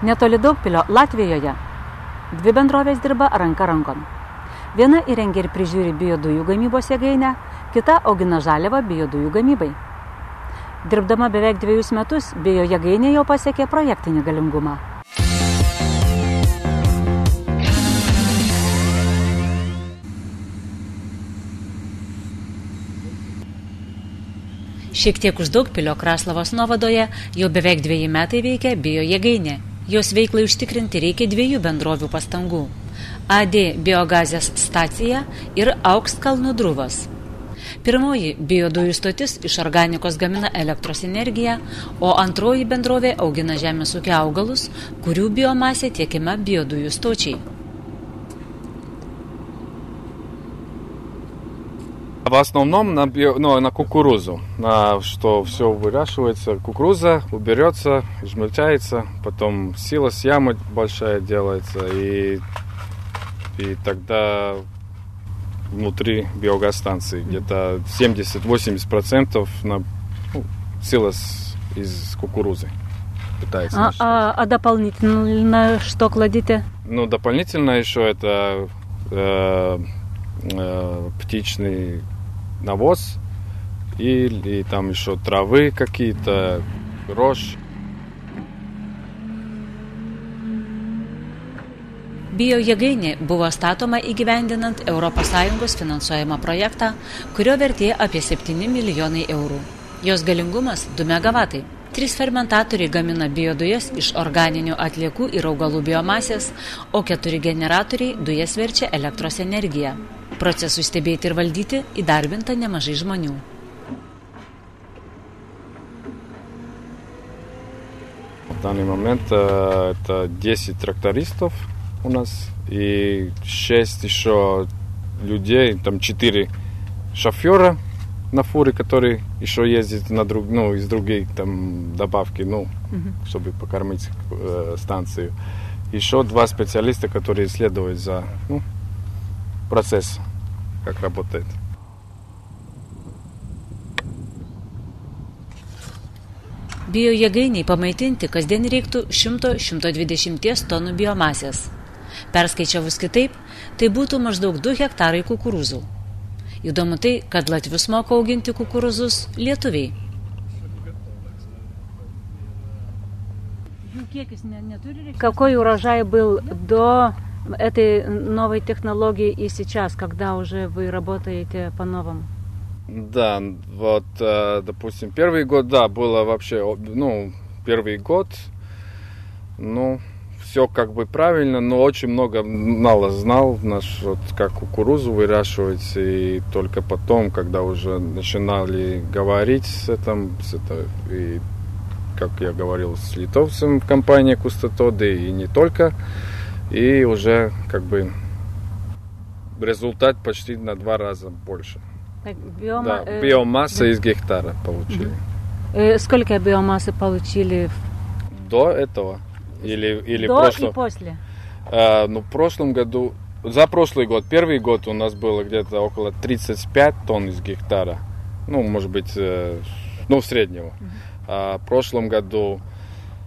Netoli Daugpilio Latvijoje 2 bendrovės dirba ranka rankon. Viena įrengia ir prižiūri biodujų gamybos jėgainę, kita augina žaliavą biodujų gamybai. Dirbdama beveik 2 metus, biojėgainė jau pasiekė projektinį galingumą. Šiek tiek už Daugpilio Kraslavos Novadoje jau beveik 2 metai veikia biojėgainė. Jos veiklai užtikrinti reikia 2 bendrovių pastangų – AD biogazės stacija ir Aukštkalnų Druvas. Pirmoji biodujų stotis iš organikos gamina elektros energiją, o antroji bendrovė augina žemės ūkio augalus, kurių biomasė tiekiama biodujų stočiai. В основном на кукурузу, на что все выращивается. Кукуруза уберется, измельчается, потом силос яма большая делается, и тогда внутри биогазстанции где-то 70-80% на силос из кукурузы питается. А дополнительно что кладите? Дополнительно еще это птичный навоз и там еще травы какие-то, рожь. Biojėgainė buvo statoma įgyvendinant ES finansuojamą projektą, kurio vertė apie 7 milijonai eurų. Jos galingumas 2 megavatai. 3 fermentatoriai gamina biodujas iš organinių atliekų ir augalų biomasės, o 4 generatoriai dujas verčia elektros energiją. Procesui stebėti ir valdyti įdarbinta nemažai žmonių. В данный момент это 10 трактористов у нас и 6 еще людей, там 4 шофера на фуре, которые еще ездят из других там добавки, чтобы покормить станцию. Еще 2 специалиста, которые следуют за процесс, как работает. Biojėgainiai pamaitinti kasdien reiktų 100-120 tonų biomasės. Perskaičiavus kitaip, tai būtų maždaug 2 hektarai kukurūzų. Įdomu tai, kad latvius moka auginti kukurūzus lietuviai. Какой урожай был до этой новой технологии и сейчас, когда уже вы работаете по-новому? Да, вот, допустим, первый год, было вообще, первый год, все как бы правильно, но очень мало знал, как кукурузу выращивать, и только потом, когда уже начинали говорить и, как я говорил, с литовцем в компании Кустатоды, и не только, и уже как бы результат почти на 2 раза больше. Биомасса из гектара получили. Сколько биомассы получили? До этого? Или до и после? В прошлом году, за прошлый год, первый год у нас было где-то около 35 тонн из гектара. Может быть, среднего. А в прошлом году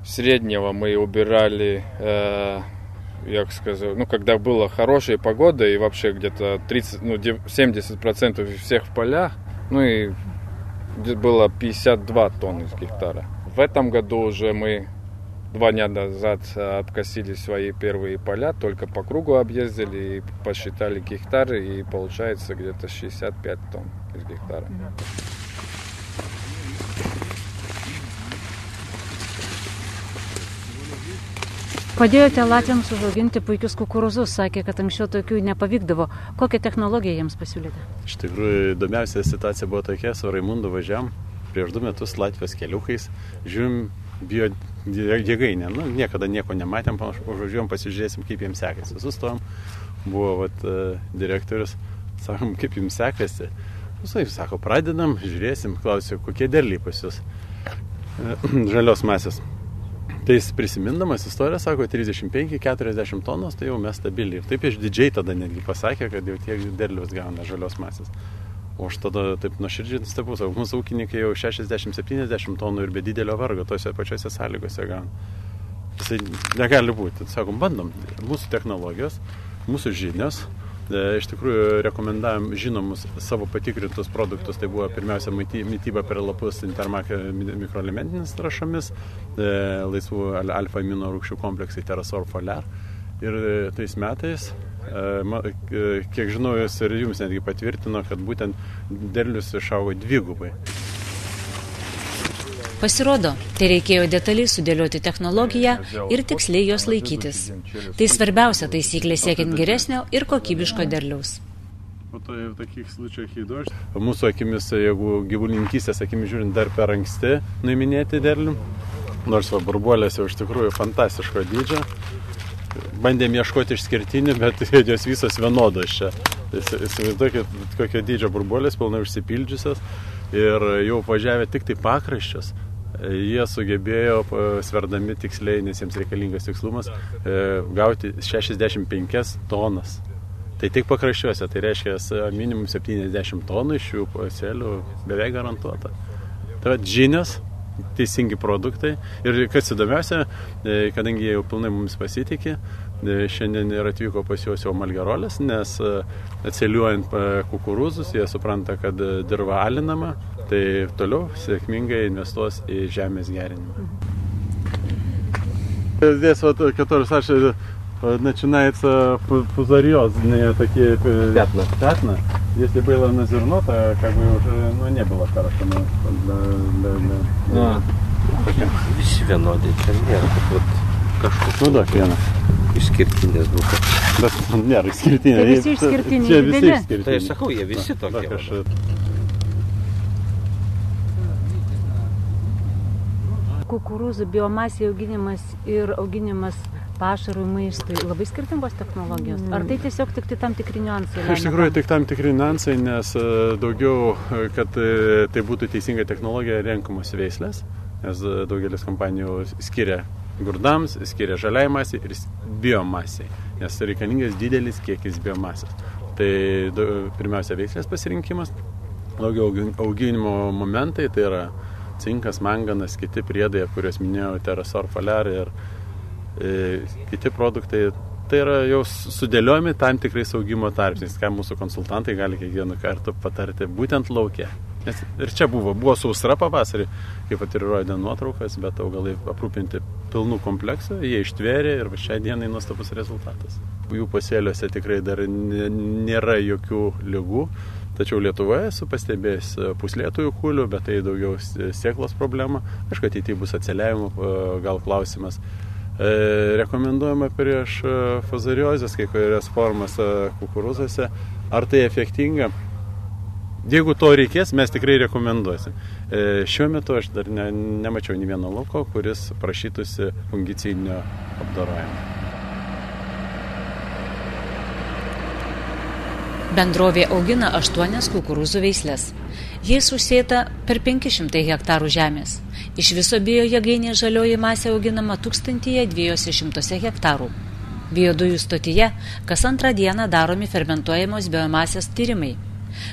среднего мы убирали, когда была хорошая погода и вообще где-то 70% всех в полях, и было 52 тонны из гектара. В этом году уже мы 2 дня назад обкосили свои первые поля, только по кругу объездили и посчитали гектары, и получается где-то 65 тонн из гектара. Padėjote latviams užauginti puikius kukurūzus, sakė, kad anksčiau tokių nepavykdavo. Kokią technologiją jiems pasiūlėte? Iš tikrųjų, įdomiausia situacija buvo tokia, su Raimundu važiavam prieš 2 metus Latvijos keliukais, žiūrim biojėgainę. Niekada nieko nematėm, užvažiuojam, pasižiūrėsim, kaip jiems sekasi. Sustojom, buvo direktorius, sakom, kaip jums sekasi. Sako, pradedam, žiūrėsim, klausiu, kokie derliai pas jūs. Žalios masės. Tai jis prisimindamas istoriją sako 35-40 tonos, tai jau mes stabiliai. Ir taip išdidžiai tada netgi pasakė, kad jau tiek derliaus gauna žalios masės. O aš tada taip nuoširdžiai nustebau, sako, mūsų ūkininkai jau 60-70 tonų ir be didelio vargo tose pačiose sąlygose gauna. Jisai negali būti. Sakom, bandom. Mūsų technologijos, mūsų žinios. Iš tikrųjų rekomendavom žinomus savo patikrintus produktus. Tai buvo pirmiausia mityba per lapus Intermak mikroelementinės trąšomis, laisvų alfa amino rūgščių kompleksai Terasor Foliar. Ir tais metais, kiek žinau, jūs ir jums netgi patvirtino, kad būtent derlius išaugo 2x. Pasirodo, tai reikėjo detaliai sudėlioti technologiją ir tiksliai jos laikytis. Tai svarbiausia taisyklė siekiant geresnio ir kokybiško derliaus. Mūsų akimis, jeigu gyvulininkystės akimis žiūrint, dar per anksti nuiminėti derlių, nors burbuolės jau iš tikrųjų fantastiško dydžio. Bandėm ieškoti išskirtinių, bet jos visos vienodos čia. Įsivaizduokit, kokio dydžio burbuolės, pilnai užsipildžiusios ir jau važiavę tik tai pakraščius. Jie sugebėjo, sverdami tiksliai, nes jiems reikalingas tikslumas, gauti 65 tonas. Tai tik pakraščiuose, tai reiškia minimum 70 tonų iš šių pasėlių beveik garantuota. Tai žinios, teisingi produktai ir kas įdomiausia, kadangi jie jau pilnai mums pasitikė, šiandien ir atvyko pas juos jau Malgerolės, nes atsiliuojant kukurūzus, jie supranta, kad dirva alinama, tai toliau sėkmingai investuos į žemės gerinimą. Здесь вот, который Саша начинается фузариозные такие пятна. Если было на зерно, то как бы уже не было хорошо. Visi vienodai, čia nėra, kad vat kažkoks... Nu, viena. Išskirtinės būtų. Bet nėra išskirtinė. Tai visi išskirtiniai dideli. Tai aš sakau, jie visi tokie. Kukurūzų biomasė auginimas ir auginimas pašarui maistui labai skirtingos technologijos? Ar tai tiesiog tik tam tikri niuansai? Iš tikrųjų tik tam tikri niuansai, nes daugiau, kad tai būtų teisinga technologija, renkamos veislės, nes daugelis kompanijų skiria grūdams, skiria žaliai masei ir biomasiai, nes reikalingas didelis kiekis biomasės. Tai pirmiausia veislės pasirinkimas, daugiau auginimo momentai, tai yra cinkas, manganas, kiti priedai, kuriuos minėjau, Terasor Foliar ir kiti produktai, tai yra jau sudėliojami tam tikrais augimo tarpsniais, ką mūsų konsultantai gali kiekvienu kartu patarti būtent lauke. Nes ir čia buvo sausra pavasarį, kaip pat ir rodė nuotraukas, bet augalai aprūpinti pilnų kompleksų, jie ištvėrė ir šiai dienai nuostabus rezultatas. Jų pasėliuose tikrai dar nėra jokių ligų. Tačiau Lietuvoje esu pastebėjęs puslėtųjų kūlių, bet tai daugiau sėklos problema. Aišku, ateityje bus atsiliavimo, gal klausimas. Rekomenduojama prieš fuzariozės kai kurias formas kukurūzuose. Ar tai efektinga? Jeigu to reikės, mes tikrai rekomenduosim. Šiuo metu aš dar nemačiau nei vieno lauko, kuris prašytųsi fungicidinio apdorojimo. Bendrovė augina 8 kukurūzų veislės. Jais užsėta per 500 hektarų žemės. Iš viso biojėgainė žalioji masė auginama 1200 hektarų. Biodujų stotyje kas antrą dieną daromi fermentuojamos biomasės tyrimai.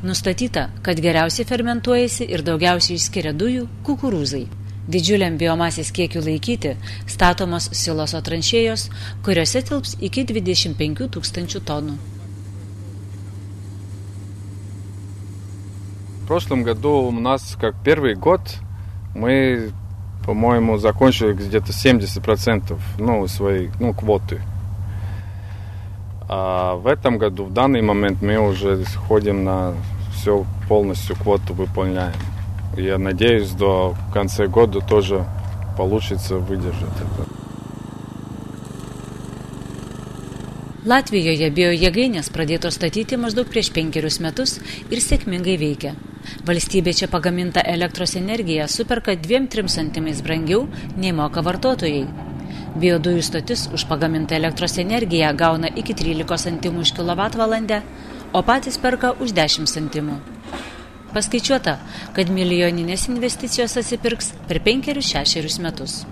Nustatyta, kad geriausiai fermentuojasi ir daugiausiai išskiria dujų kukurūzai. Didžiuliam biomasės kiekiu laikyti statomos siloso tranšėjos, kuriuose tilps iki 25 000 tonų. В прошлом году у нас, как первый год, мы, по-моему, закончили где-то 70% своей квоты. А в этом году, в данный момент, мы уже ходим на все, полностью квоту выполняем. Я надеюсь, до конца года тоже получится выдержать это. Latvijoje biojėgainės pradėtos statyti maždaug prieš 5 metus ir sėkmingai veikia. Valstybė čia pagaminta elektros energiją superka 2-3 centimais brangiau nei moka vartotojai. Biodujų stotis už pagamintą elektros energiją gauna iki 13 centimų už kilovatvalandę, o patys perka už 10 centimų. Paskaičiuota, kad milijoninės investicijos atsipirks per 5-6 metus.